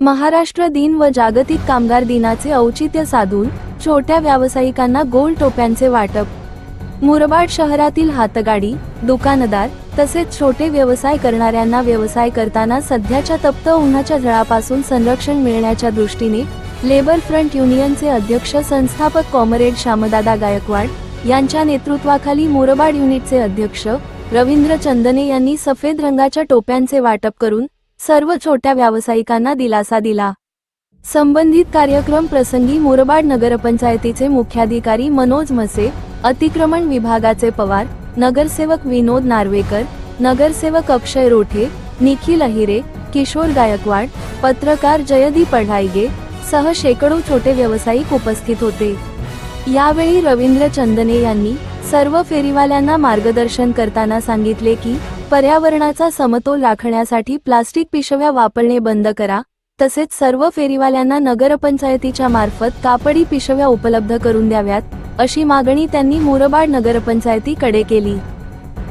महाराष्ट्र दिन व जागतिक कामगार दिनाचे औचित्य साधून छोट्या व्यावसायिकांना गोल टोप्यांचे वाटप। मुरबाड शहरातील हातगाडी, दुकानदार तसेच छोटे व्यवसाय करणाऱ्यांना व्यवसाय करताना सध्याच्या तप्त उन्हाच्या झळापासून संरक्षण मिळण्याच्या दृष्टीने लेबर फ्रंट युनियनचे अध्यक्ष संस्थापक कॉम्रेड श्यामदादा गायकवाड यांच्या नेतृत्वाखाली मुरबाड युनिटचे अध्यक्ष रवींद्र चंदने यांनी सफेद रंगाच्या टोप्यांचे वाटप करून सर्व छोट्या व्यावसायिकांना दिलासा दिला। संबंधित कार्यक्रम प्रसंगी मुरबाड नगरपंचायतीचे मुख्याधिकारी मनोज मसे, अतिक्रमण विभागाचे पवार, नगरसेवक विनोद नार्वेकर, नगरसेवक अक्षय रोठे, निखिल अहिरे, किशोर गायकवाड, पत्रकार जयदीप पढाईगे सह शेकडो छोटे व्यावसायिक उपस्थित होते। यावेळी रवींद्र चंदने यांनी सर्व फेरीवाल्यांना मार्गदर्शन करताना सांगितले की पर्यावरणाचा समतोल राखण्यासाठी प्लास्टिक पिशव्या वापरणे बंद करा, तसेच सर्व फेरीवाल्यांना नगरपंचायतीच्या मार्फत कापडी पिशव्या उपलब्ध करून द्याव्यात, अशी मागणी त्यांनी मुरबाड नगरपंचायतीकडे केली।